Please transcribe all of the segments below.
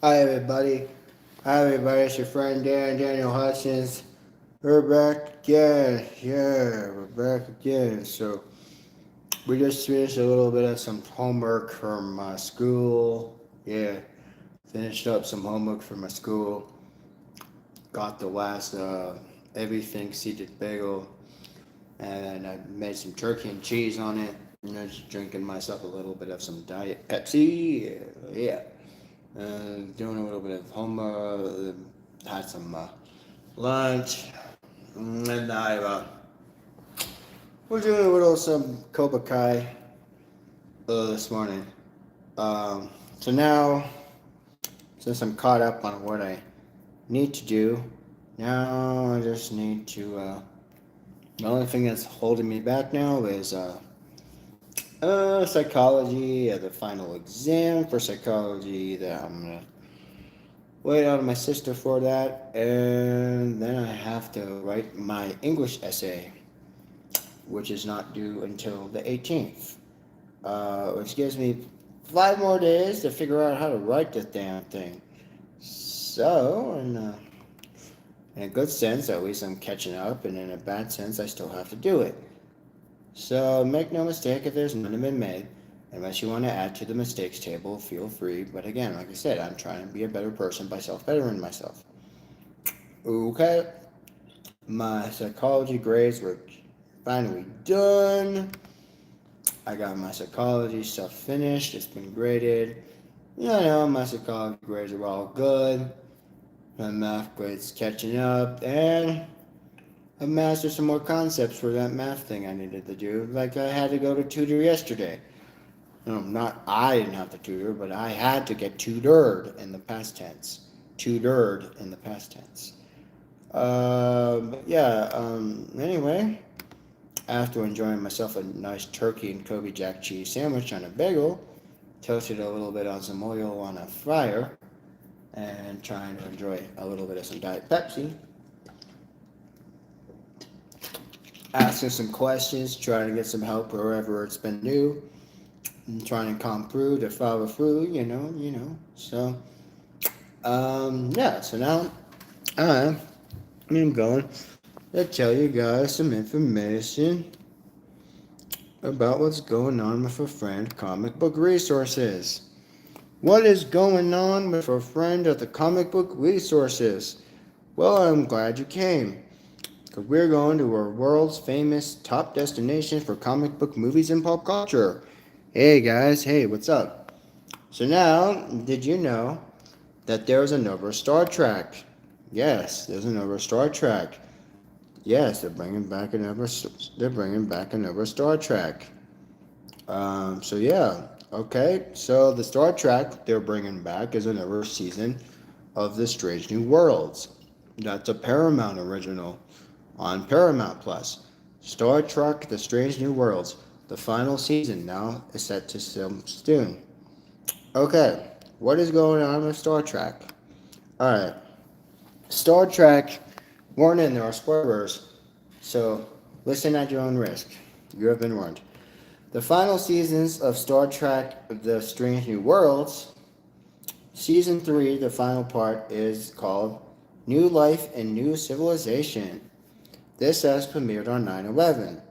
Hi everybody. Hi everybody. It's your friend Daniel Hutchins. We're back again. Yeah, we're back again. So we just finished a little bit of some homework from my school. Yeah, finished up some homework from my school. Got the last everything seeded bagel, and I made some turkey and cheese on it. Just drinking myself a little bit of some Diet Pepsi. Yeah. Doing a little bit of homework. Had some lunch, and I was doing a little some Cobra Kai this morning. So now, since I'm caught up on what I need to do, now I just need to. The only thing that's holding me back now is psychology. The final exam for psychology that I'm gonna wait on my sister for that, and then I have to write my English essay, which is not due until the 18th, which gives me 5 more days to figure out how to write this damn thing. So, in a good sense, at least I'm catching up, and in a bad sense, I still have to do it. So, make no mistake if there's none have been made. Unless you want to add to the mistakes table, feel free. But again, like I said, I'm trying to be a better person by self-bettering myself. Okay, my psychology grades were finally done. I got my psychology stuff finished. It's been graded. My psychology grades are all good. My math grades catching up, and I mastered some more concepts for that math thing I needed to do. Like I had to go to tutor yesterday. No, not I didn't have to tutor, but I had to get tutored in the past tense. Tutored in the past tense. Anyway, after enjoying myself a nice turkey and Kobe Jack cheese sandwich on a bagel, toasted a little bit on some oil on a fryer, and trying to enjoy a little bit of some Diet Pepsi, asking some questions, trying to get some help wherever it's been new, and trying to come through to follow through, So, so now I am going to tell you guys some information about what's going on with our friend Comic Book Resources. What is going on with our friend at the Comic Book Resources? Well, I'm glad you came, because we're going to our world's famous top destination for comic book movies and pop culture. Hey guys, hey, what's up? So now, did you know that there's another Star Trek? Yes, there's another Star Trek. Yes, they're bringing back another Star Trek. Okay. So the Star Trek they're bringing back is another season of the Strange New Worlds. That's a Paramount original on Paramount Plus. Star Trek: The Strange New Worlds. The final season now is set to film soon. Okay, what is going on with Star Trek? All right, Star Trek. Warning: there are spoilers, so listen at your own risk. You have been warned. The final seasons of Star Trek The Strange New Worlds, Season 3, the final part, is called New Life and New Civilization. This has premiered on 9/11.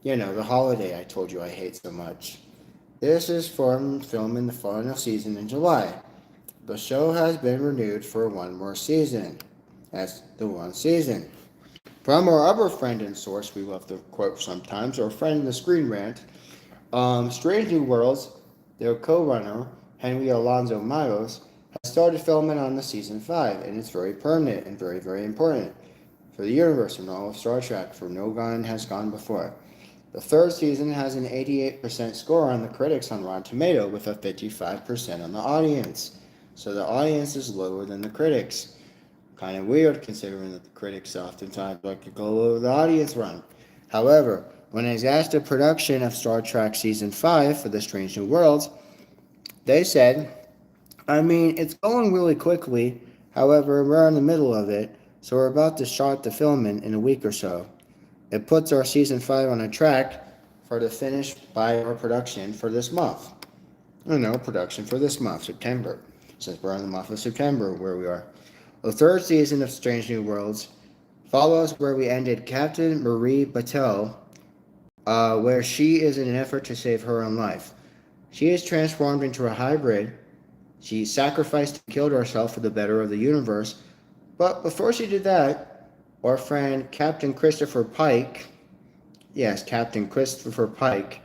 The holiday I told you I hate so much. This is from filming the final season in July. The show has been renewed for one more season. That's the one season. From our other friend and source we love to quote sometimes, our friend in the Screen Rant, Strange New Worlds, their co-runner, Henry Alonso Miles, has started filming on the season 5, and it's very permanent and very, very important for the universe and all of Star Trek, for no gun has gone before. The third season has an 88% score on the critics on Rotten Tomato with a 55% on the audience. So the audience is lower than the critics. Kind of weird considering that the critics oftentimes like to go over the audience run. However, when I asked the production of Star Trek Season 5 for The Strange New Worlds, they said, it's going really quickly. However, we're in the middle of it, so we're about to start the filming in a week or so. It puts our Season 5 on a track for the finish by our production for this month. Production for this month, September. since we're in the month of September, where we are. The third season of Strange New Worlds follows where we ended Captain Marie Bateau, where she is in an effort to save her own life. She is transformed into a hybrid. She sacrificed and killed herself for the better of the universe. But before she did that, our friend Captain Christopher Pike, yes, Captain Christopher Pike,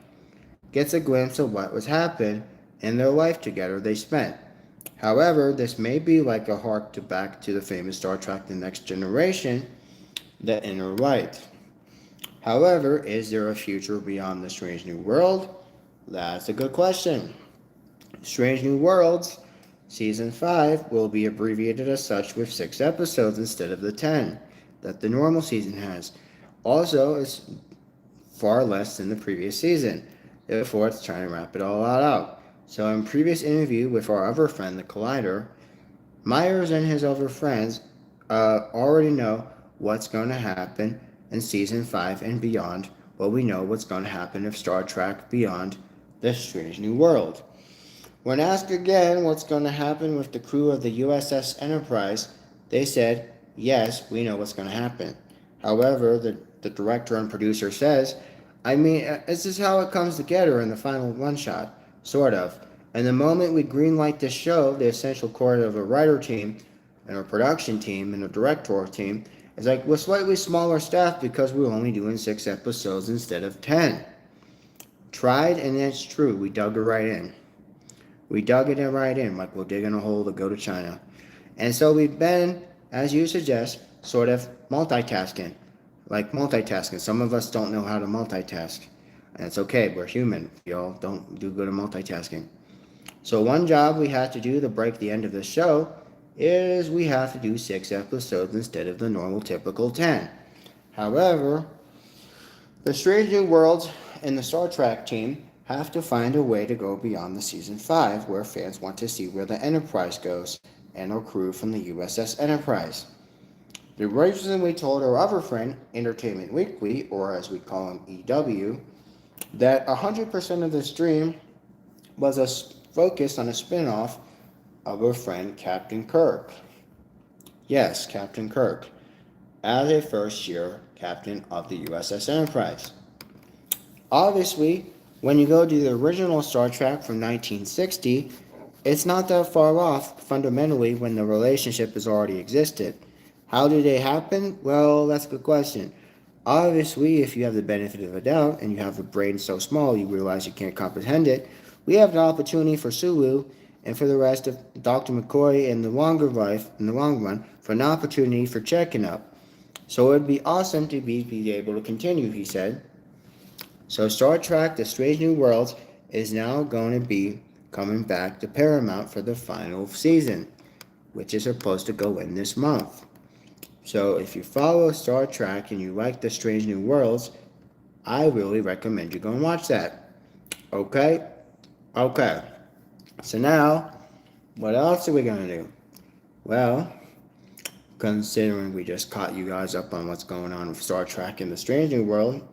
gets a glimpse of what was happened in their life together they spent. However, this may be like a hark to back to the famous Star Trek The Next Generation, The Inner Light. However, is there a future beyond the Strange New World? That's a good question. Strange New Worlds Season 5 will be abbreviated as such with 6 episodes instead of the 10 that the normal season has. Also, it's far less than the previous season. Therefore, it's trying to wrap it all out. So, in previous interview with our other friend, the Collider, Myers and his other friends already know what's going to happen in Season 5 and beyond. Well, we know what's going to happen if Star Trek Beyond the Strange New World. When asked again what's going to happen with the crew of the USS Enterprise, they said, yes, we know what's going to happen. However, the director and producer says, this is how it comes together in the final one-shot, sort of. And the moment we greenlight this show, the essential core of a writer team, and a production team, and a director team, is like, we're slightly smaller staff because we're only doing 6 episodes instead of 10. Tried, and it's true, we dug it right in. We dug it right in, like we're digging a hole to go to China. And so we've been, as you suggest, sort of multitasking. Like multitasking. Some of us don't know how to multitask. And it's okay, we're human. We all don't do good at multitasking. So one job we had to do to break the end of the show is we have to do 6 episodes instead of the normal typical 10. However, the Strange New Worlds and the Star Trek team have to find a way to go beyond the Season 5, where fans want to see where the Enterprise goes and our crew from the USS Enterprise. The reason we told our other friend, Entertainment Weekly, or as we call him, EW, that 100% of the stream was focused on a spin-off of our friend Captain Kirk. Yes, Captain Kirk, as a first-year captain of the USS Enterprise. Obviously, when you go to the original Star Trek from 1960, it's not that far off fundamentally when the relationship has already existed. How did it happen? Well, that's a good question. Obviously, if you have the benefit of a doubt and you have a brain so small you realize you can't comprehend it, we have an opportunity for Sulu and for the rest of Dr. McCoy in the longer life, in the long run, for an opportunity for checking up. So it would be awesome to be able to continue, he said. So Star Trek The Strange New Worlds is now going to be coming back to Paramount for the final season, which is supposed to go in this month. So if you follow Star Trek and you like The Strange New Worlds, I really recommend you go and watch that. Okay? Okay. So now, what else are we going to do? Well, considering we just caught you guys up on what's going on with Star Trek and The Strange New World,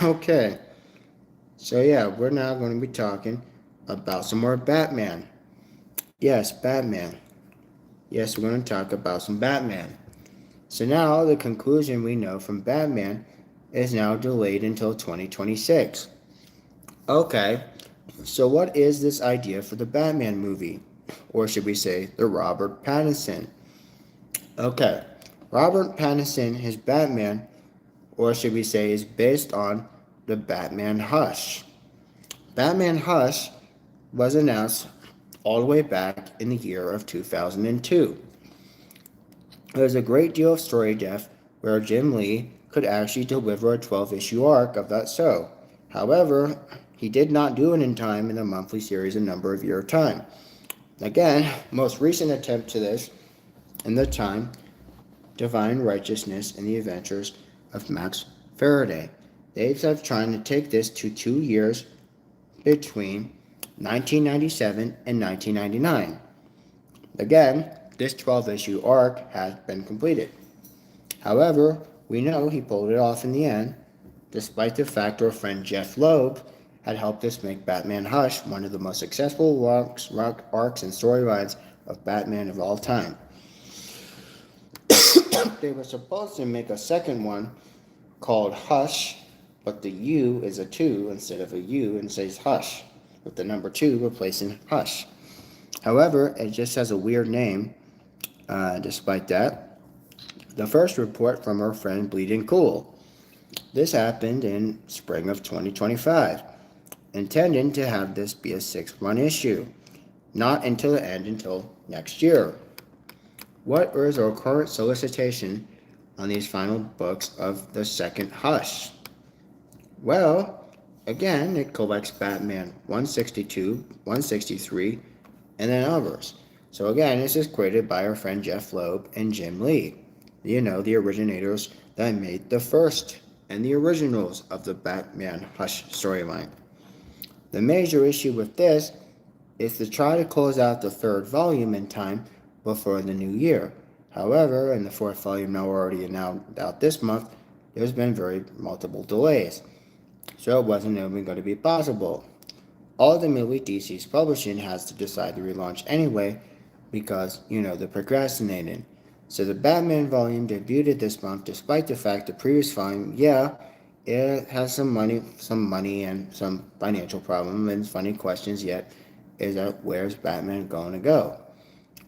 okay. So yeah, we're now going to be talking about some more Batman. Yes, Batman. Yes, we're going to talk about some Batman. So now the conclusion we know from Batman is now delayed until 2026. Okay, so what is this idea for the Batman movie? Or should we say the Robert Pattinson? Okay, Robert Pattinson, his Batman, or should we say is based on the Batman Hush. Batman Hush was announced all the way back in the year of 2002. There's a great deal of story depth where Jim Lee could actually deliver a 12-issue arc of that show. However, he did not do it in time in a monthly series a number of year time. Again, most recent attempt to this in the time, Divine Righteousness and the Adventures of Max Faraday. They have trying to take this to 2 years between 1997 and 1999. Again, this 12-issue arc has been completed. However, we know he pulled it off in the end, despite the fact our friend Jeff Loeb had helped us make Batman Hush one of the most successful arcs and storylines of Batman of all time. They were supposed to make a second one called Hush, but the U is a 2 instead of a U and says Hush, with the number 2 replacing Hush. However, it just has a weird name. Despite that, the first report from our friend Bleeding Cool. This happened in spring of 2025, intending to have this be a 6-run issue, not until the end until next year. What is our current solicitation on these final books of the second Hush? Well, again, it collects Batman 162, 163, and then others. So again, this is created by our friend Jeff Loeb and Jim Lee. The originators that made the first and the originals of the Batman Hush storyline. The major issue with this is to try to close out the third volume in time before the new year. However, in the fourth volume now already out this month, there's been very multiple delays. So it wasn't even going to be possible. Ultimately, DC's publishing has to decide to relaunch anyway because, they're procrastinating. So the Batman volume debuted this month despite the fact the previous volume, it has some money and some financial problem and funny questions yet is that where's Batman going to go?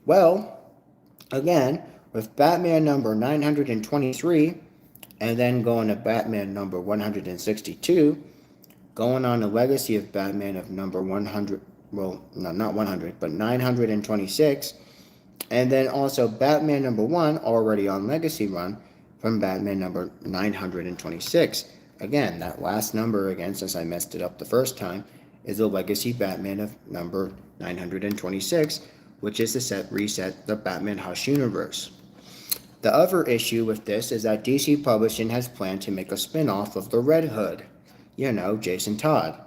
Well, again, with Batman number 923 and then going to Batman number 162, going on the legacy of Batman of number 100, well, no, not 100, but 926, and then also Batman number 1 already on legacy run from Batman number 926. Again, that last number, again, since I messed it up the first time, is the legacy Batman of number 926, which is to reset the Batman Hush universe. The other issue with this is that DC Publishing has planned to make a spin-off of the Red Hood. Jason Todd.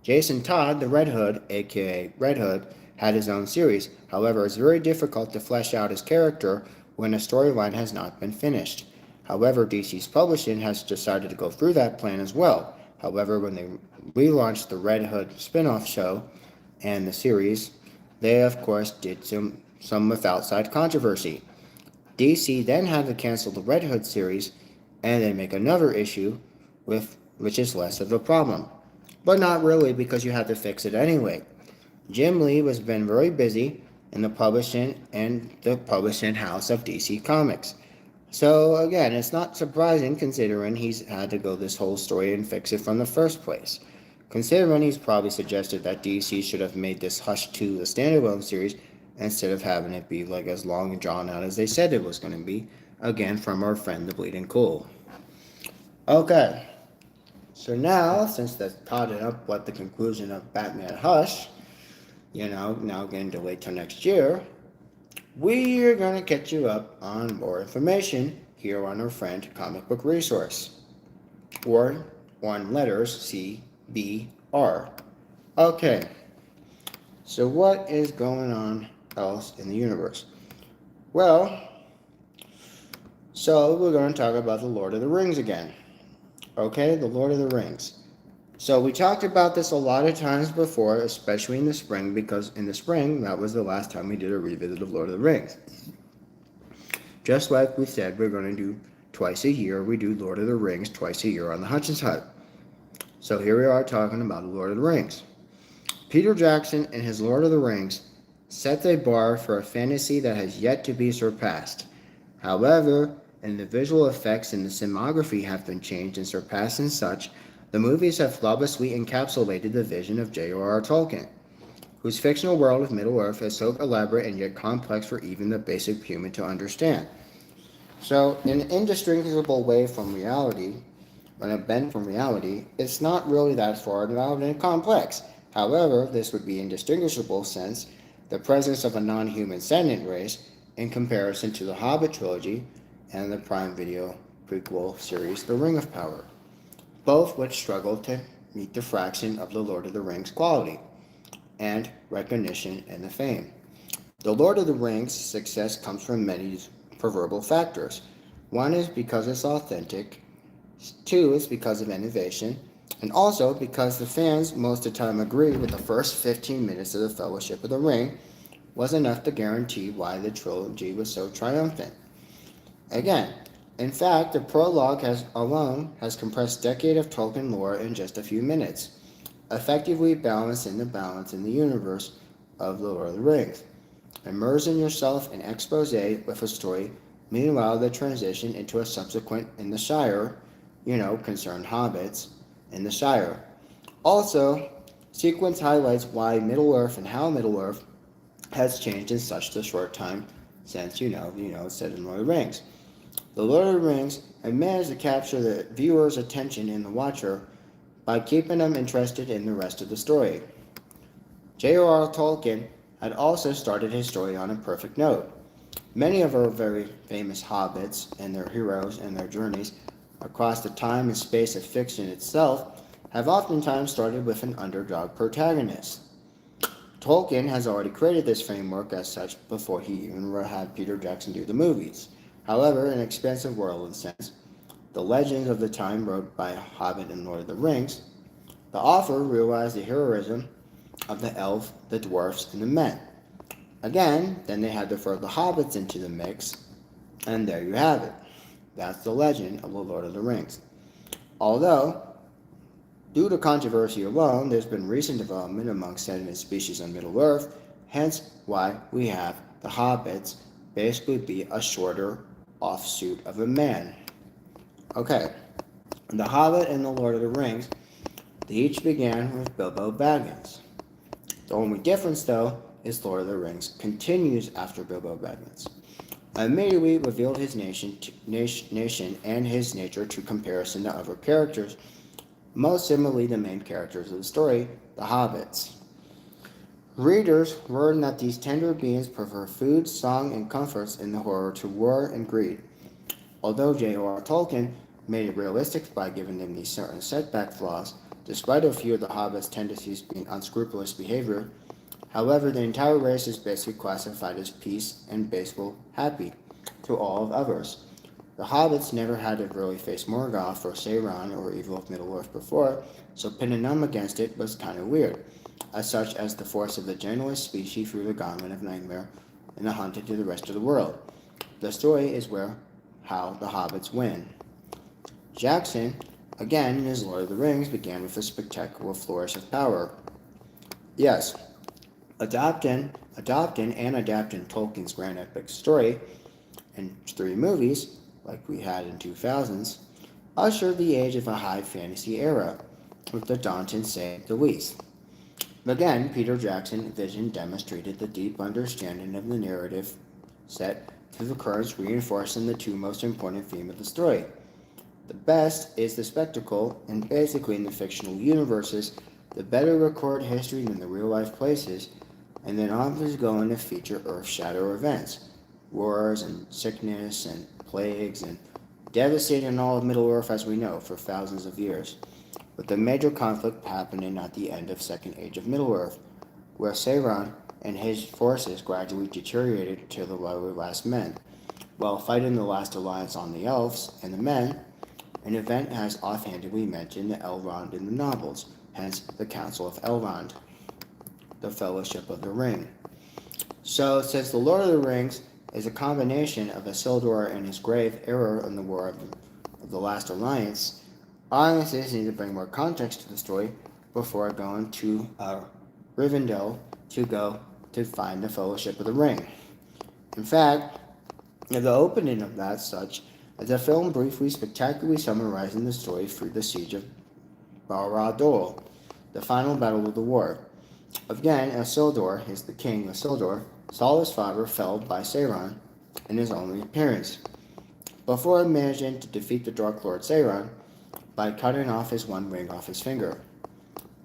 Jason Todd, the Red Hood, aka Red Hood, had his own series. However, it's very difficult to flesh out his character when a storyline has not been finished. However, DC's Publishing has decided to go through that plan as well. However, when they relaunched the Red Hood spin-off show and the series, they of course did some with outside controversy. DC then had to cancel the Red Hood series and then make another issue which is less of a problem. But not really, because you had to fix it anyway. Jim Lee has been very busy in the publishing house of DC Comics. So again, it's not surprising considering he's had to go this whole story and fix it from the first place. Considering he's probably suggested that DC should have made this Hush 2 a standalone series instead of having it be like as long and drawn out as they said it was going to be, again from our friend the Bleeding Cool. Okay, so now, since that's totted up what the conclusion of Batman Hush, now getting delayed till next year, we're going to catch you up on more information here on our friend Comic Book Resource, or on letters CBR. Okay, so what is going on else in the universe? Well, so we're going to talk about the Lord of the Rings again. Okay, the Lord of the Rings. So we talked about this a lot of times before, especially in the spring, because in the spring, that was the last time we did a revisit of Lord of the Rings. Just like we said, we're going to do twice a year, we do Lord of the Rings twice a year on the Hutchins Hut. So here we are talking about the Lord of the Rings. Peter Jackson and his Lord of the Rings set the bar for a fantasy that has yet to be surpassed. However, and the visual effects and the cinematography have been changed and surpassed and such, the movies have flawlessly encapsulated the vision of J.R.R. Tolkien, whose fictional world of Middle-earth is so elaborate and yet complex for even the basic human to understand. So, in an indistinguishable way from reality, when a bend from reality, it's not really that far out and complex. However, this would be indistinguishable since the presence of a non-human sentient race in comparison to the Hobbit trilogy and the Prime Video prequel series, The Ring of Power, both which struggled to meet the fraction of the Lord of the Rings quality and recognition and the fame. The Lord of the Rings success comes from many proverbial factors. One is because it's authentic, two is because of innovation, And also because the fans most of the time agreed with the first 15 minutes of the Fellowship of the Ring was enough to guarantee why the trilogy was so triumphant. Again, in fact, the prologue has compressed decade of Tolkien lore in just a few minutes, effectively balancing the balance in the universe of the Lord of the Rings. Immersing yourself in expose with a story, meanwhile the transition into a subsequent in the Shire, concerned hobbits in the Shire. Also, sequence highlights why Middle-earth and how Middle-earth has changed in such a short time since, it's set in Lord of the Rings. The Lord of the Rings had managed to capture the viewer's attention in the watcher by keeping them interested in the rest of the story. J.R.R. Tolkien had also started his story on a perfect note. Many of our very famous hobbits and their heroes and their journeys across the time and space of fiction itself have oftentimes started with an underdog protagonist. Tolkien has already created this framework as such before he even had Peter Jackson do the movies. However, in an expansive world sense, the legends of the time wrote by Hobbit and Lord of the Rings, the author realized the heroism of the elves, the dwarfs, and the men. Again, then they had to throw the hobbits into the mix, and there you have it. That's the legend of the Lord of the Rings. Although, due to controversy alone, there's been recent development among sediment species on Middle-earth, hence why we have the hobbits basically be a shorter offshoot of a man. Okay, the Hobbit and the Lord of the Rings, they each began with Bilbo Baggins. The only difference, though, is Lord of the Rings continues after Bilbo Baggins. Immediately revealed his nation and his nature to comparison to other characters, most similarly the main characters of the story, the hobbits. Readers learn that these tender beings prefer food, song, and comforts in the horror to war and greed. Although J.R.R. Tolkien made it realistic by giving them these certain setback flaws, despite a few of the hobbits' tendencies being unscrupulous behavior, however, the entire race is basically classified as peace and basically happy to all of others. The hobbits never had to really face Morgoth or Sauron or evil of Middle-earth before, so pitting them against it was kind of weird, as such as the force of the gentlest species through the gauntlet of nightmare and the hunted to the rest of the world. The story is how the hobbits win. Jackson, again in his Lord of the Rings, began with a spectacular flourish of power. Yes, adopting and adapting Tolkien's grand epic story in 3 movies, like we had in 2000s, ushered the age of a high fantasy era, with the daunting saying the least. Again, Peter Jackson's vision demonstrated the deep understanding of the narrative set through the currents reinforcing the 2 most important themes of the story. The best is the spectacle, and basically in the fictional universes, the better record history than the real-life places, and then authors go on to feature earth-shatter events, wars and sickness and plagues and devastating all of Middle-earth as we know for thousands of years, with the major conflict happening at the end of Second Age of Middle-earth, where Sauron and his forces gradually deteriorated to the very last men, while fighting the last alliance on the elves and the men. An event has offhandedly mentioned the Elrond in the novels, hence the Council of Elrond, the Fellowship of the Ring. So, since the Lord of the Rings is a combination of Isildur and his grave error in the War of the Last Alliance, audiences need to bring more context to the story before going to Rivendell to go to find the Fellowship of the Ring. In fact, the opening of that such as the film briefly spectacularly summarizing the story through the siege of Barad-dûr, the final battle of the war. Again, Isildur, the king Isildur, saw his father felled by Sauron in his only appearance, before managing to defeat the Dark Lord Sauron by cutting off his one ring off his finger.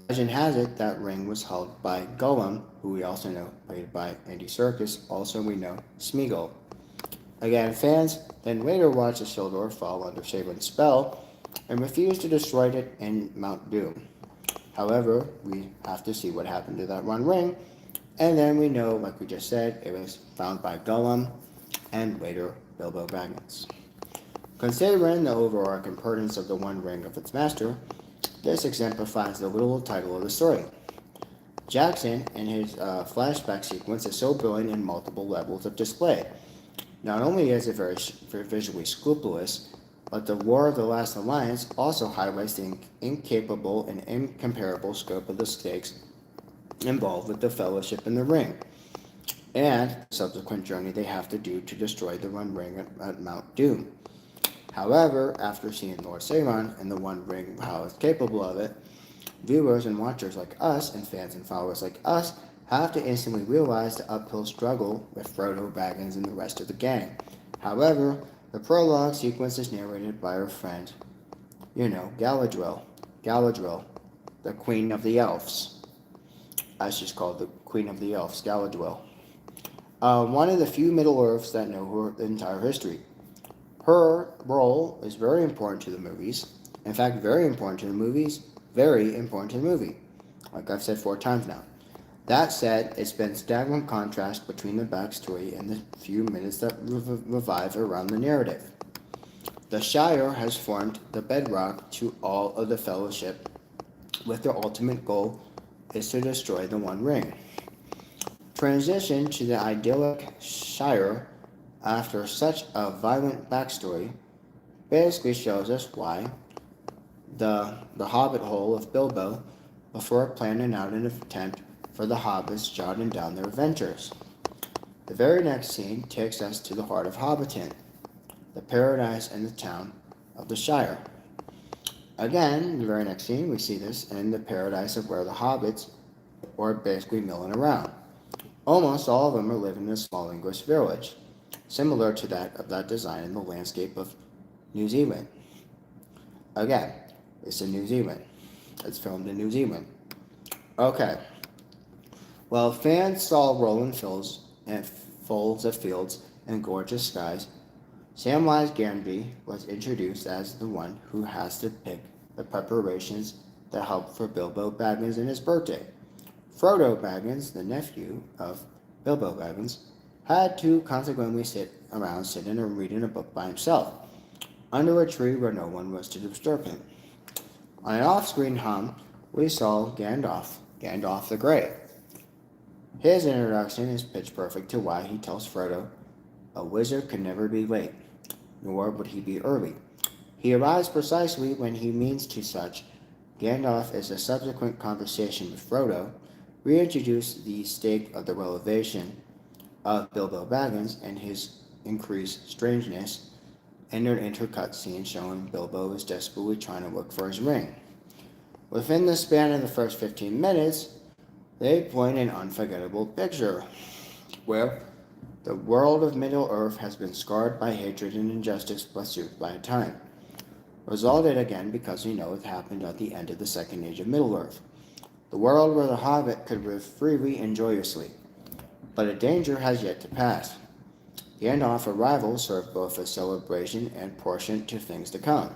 Legend has it that ring was held by Gollum, who we also know played by Andy Serkis, also we know Smeagol. Again, fans then later watched Isildur fall under Sauron's spell and refuse to destroy it in Mount Doom. However, we have to see what happened to that one ring, and then we know, like we just said, it was found by Gollum and later Bilbo Baggins. Considering the overarching importance of the One Ring of its master, This exemplifies the literal title of the story. Jackson, in his flashback sequence, is so brilliant in multiple levels of display. Not only is it very visually scrupulous, but the War of the Last Alliance also highlights the incapable and incomparable scope of the stakes involved with the Fellowship in the Ring, and the subsequent journey they have to do to destroy the One Ring at Mount Doom. However, after seeing Lord Sauron and the One Ring, how it's capable of it, viewers and watchers like us, and fans and followers like us, have to instantly realize the uphill struggle with Frodo, Baggins, and the rest of the gang. However, the prologue sequence is narrated by our friend, Galadriel, the Queen of the Elves. As she's called, the Queen of the Elves, Galadriel. One of the few Middle-earths that know her entire history. Her role is very important to the movies. In fact, very important to the movies. Very important to the movie. Like I've said 4 times now. That said, it's been staggering contrast between the backstory and the few minutes that revive around the narrative. The Shire has formed the bedrock to all of the Fellowship, with their ultimate goal is to destroy the One Ring. Transition to the idyllic Shire after such a violent backstory basically shows us why the hobbit hole of Bilbo before planning out an attempt for the hobbits jotting down their adventures. The very next scene takes us to the heart of Hobbiton, the paradise and the town of the Shire. Again, in the very next scene, we see this in the paradise of where the hobbits are basically milling around. Almost all of them are living in a small English village, similar to that of that design in the landscape of New Zealand. Again, it's in New Zealand. It's filmed in New Zealand. Okay. Well, fans saw rolling folds of fields and gorgeous skies. Samwise Gamgee was introduced as the one who has to pick the preparations that help for Bilbo Baggins and his birthday. Frodo Baggins, the nephew of Bilbo Baggins, had to consequently sit around sitting and reading a book by himself, under a tree where no one was to disturb him. On an off-screen hum, we saw Gandalf the Grey. His introduction is pitch perfect to why he tells Frodo, a wizard can never be late, nor would he be early. He arrives precisely when he means to such. Gandalf, as a subsequent conversation with Frodo, reintroduced the stake of the revelation of Bilbo Baggins and his increased strangeness in an intercut scene showing Bilbo is desperately trying to look for his ring. Within the span of the first 15 minutes, they point an unforgettable picture where the world of Middle-earth has been scarred by hatred and injustice pursued by time. Resulted again because we know it happened at the end of the Second Age of Middle-earth. The world where the Hobbit could live freely and joyously. But a danger has yet to pass. Gandalf's arrival served both as celebration and portent to things to come.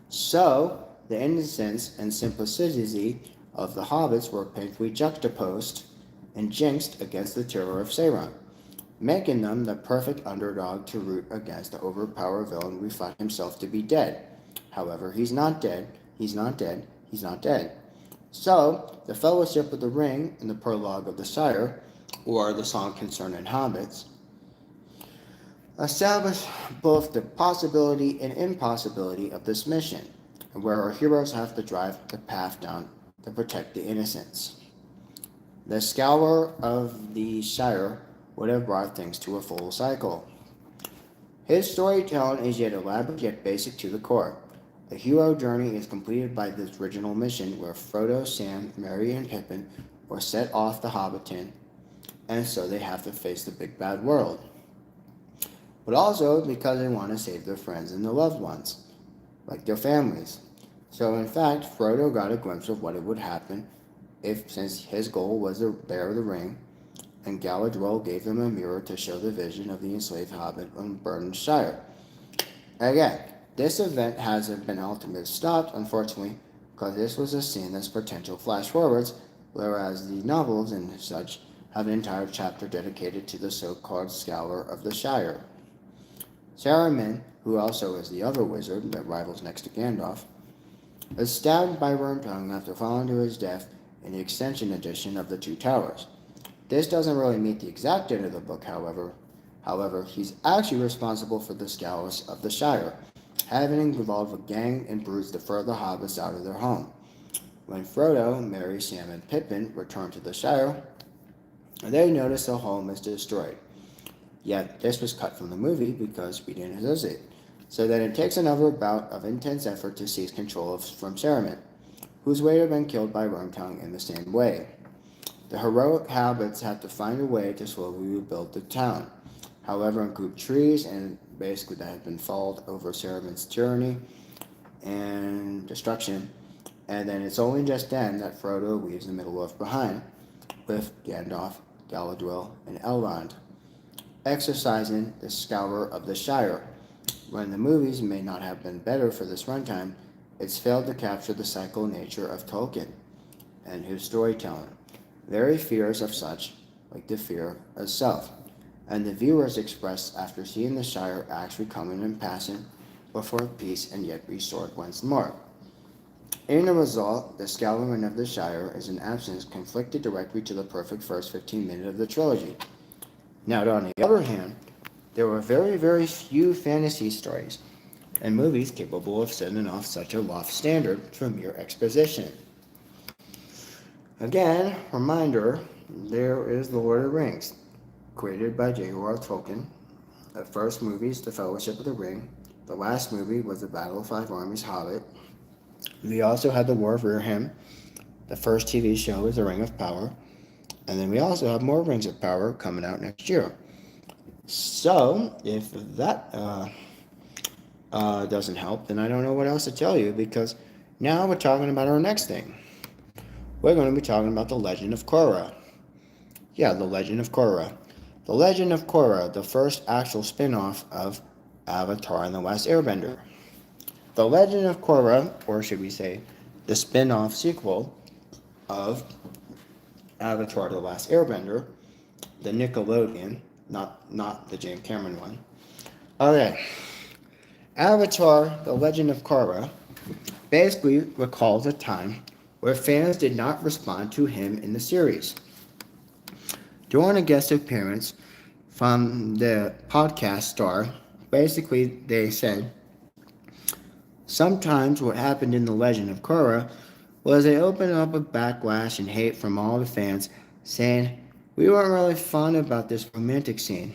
So, the innocence and simplicity of the hobbits were painfully juxtaposed and jinxed against the terror of Sauron, making them the perfect underdog to root against the overpowered villain we find himself to be dead. However, he's not dead, he's not dead, he's not dead. So, the Fellowship of the Ring in the prologue of the Shire, or the song concerning hobbits, establish both the possibility and impossibility of this mission, and where our heroes have to drive the path down to protect the innocents. The Scour of the Shire would have brought things to a full cycle. His storytelling is yet elaborate yet basic to the core. The hero journey is completed by this original mission where Frodo, Sam, Merry, and Pippin were set off the Hobbiton, and so they have to face the big bad world. But also because they want to save their friends and their loved ones, like their families. So in fact, Frodo got a glimpse of what it would happen since his goal was to bear the ring, and Galadriel gave him a mirror to show the vision of the enslaved hobbit on Burdened Shire. Again, this event hasn't been ultimately stopped, unfortunately, because this was a scene that's potential flash forwards, whereas the novels and such have an entire chapter dedicated to the so-called Scour of the Shire. Saruman, who also is the other wizard that rivals next to Gandalf, is stabbed by Wormtongue after falling to his death in the extension edition of The Two Towers. This doesn't really meet the exact date of the book, however. However, he's actually responsible for the Scowls of the Shire, having involved a gang and brutes to throw the hobbits out of their home. When Frodo, Merry, Sam, and Pippin return to the Shire, they notice the home is destroyed. Yet, this was cut from the movie because we didn't use it. So then it takes another bout of intense effort to seize control from Saruman, whose would have been killed by Wormtongue in the same way. The heroic hobbits have to find a way to slowly rebuild the town. However, uproot trees and basically that have been felled over Saruman's tyranny and destruction. And then it's only just then that Frodo leaves the Middle Earth behind, with Gandalf, Galadriel, and Elrond, exercising the Scour of the Shire. When the movies may not have been better for this runtime, it's failed to capture the cyclical nature of Tolkien and his storytelling. Very fears of such, like the fear of self, and the viewers expressed after seeing the Shire actually coming and passing before peace and yet restored once more. In the result, the scouring of the Shire is an absence conflicted directly to the perfect first 15 minutes of the trilogy. Now, on the other hand, there were very, very few fantasy stories and movies capable of setting off such a lofty standard for mere exposition. Again, reminder, there is The Lord of the Rings, created by J.R.R. Tolkien. The first movie is The Fellowship of the Ring. The last movie was The Battle of Five Armies Hobbit. We also had The War of Rohirrim. The first TV show is The Ring of Power. And then we also have more Rings of Power coming out next year. So, if that doesn't help, then I don't know what else to tell you, because now we're talking about our next thing. We're going to be talking about The Legend of Korra. Yeah, The Legend of Korra. The Legend of Korra, the first actual spin-off of Avatar and the Last Airbender. The Legend of Korra, or should we say, the spin-off sequel of Avatar the Last Airbender, the Nickelodeon, not the James Cameron one. Okay. Avatar, The Legend of Korra, basically recalls a time where fans did not respond to him in the series. During a guest appearance from the podcast star, basically they said, sometimes what happened in The Legend of Korra was they opened up a backlash and hate from all the fans, saying, we weren't really fun about this romantic scene.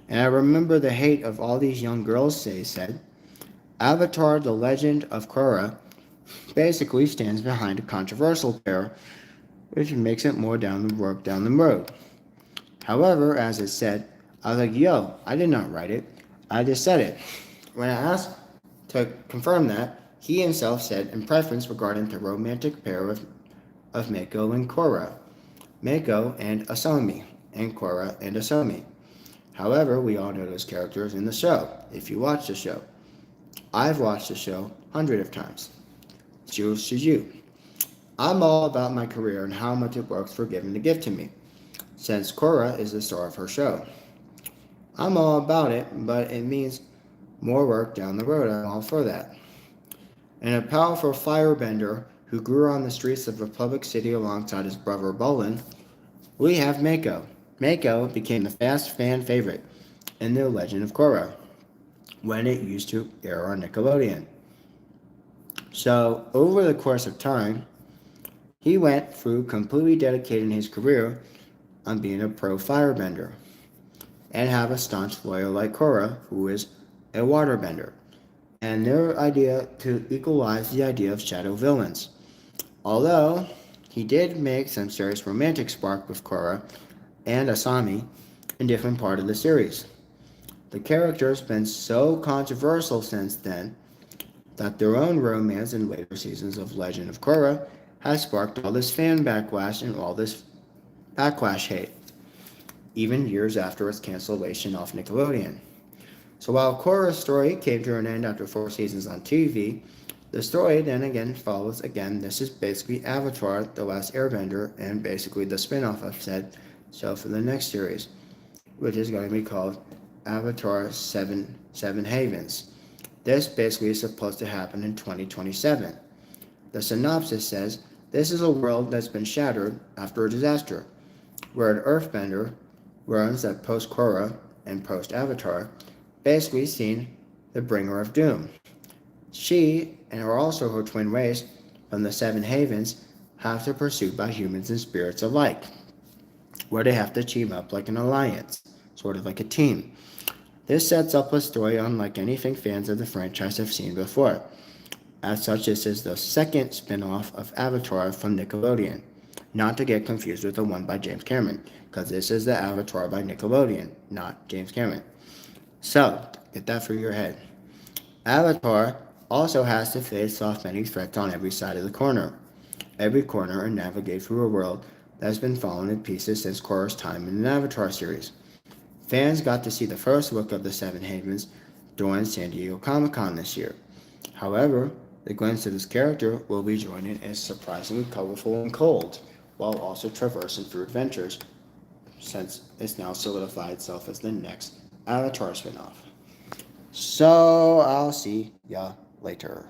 And I remember the hate of all these young girls, they said. Avatar, The Legend of Korra basically stands behind a controversial pair, which makes it more down the road. However, as it said, I was like, yo, I did not write it. I just said it. When I asked to confirm that, he himself said in preference regarding the romantic pair of Mako and Korra. Mako and Asami, and Korra and Asami. However, we all know those characters in the show, if you watch the show. I've watched the show hundreds of times. Cheers to you. I'm all about my career and how much it works for giving the gift to me, since Korra is the star of her show. I'm all about it, but it means more work down the road. I'm all for that. And a powerful firebender who grew on the streets of Republic City alongside his brother Bolin, we have Mako. Mako became the fast fan favorite in The Legend of Korra when it used to air on Nickelodeon. So, over the course of time, he went through completely dedicating his career on being a pro firebender and have a staunch loyal like Korra, who is a waterbender, and their idea to equalize the idea of shadow villains. Although he did make some serious romantic spark with Korra and Asami in different part of the series. The character's been so controversial since then that their own romance in later seasons of Legend of Korra has sparked all this fan backlash and all this backlash hate, even years after its cancellation off Nickelodeon. So while Korra's story came to an end after 4 seasons on TV, the story then again follows again. This is basically Avatar, The Last Airbender, and basically the spin-off I've said. So for the next series, which is going to be called Avatar Seven Havens. This basically is supposed to happen in 2027. The synopsis says, this is a world that's been shattered after a disaster, where an earthbender learns that post-Korra and post-Avatar basically seen the bringer of doom. She, and also her twin race from the Seven Havens, have to be pursued by humans and spirits alike, where they have to team up like an alliance, sort of like a team. This sets up a story unlike anything fans of the franchise have seen before. As such, this is the second spin-off of Avatar from Nickelodeon, not to get confused with the one by James Cameron, because this is the Avatar by Nickelodeon, not James Cameron. So, get that through your head. Avatar also has to face off many threats on every side of the corner. Every corner and navigate through a world that has been fallen in pieces since Korra's time in the Avatar series. Fans got to see the first look of the Seven Havens during San Diego Comic-Con this year. However, the glimpse of this character will be joining is surprisingly colorful and cold, while also traversing through adventures, since it's now solidified itself as the next Avatar spinoff. So, I'll see ya later.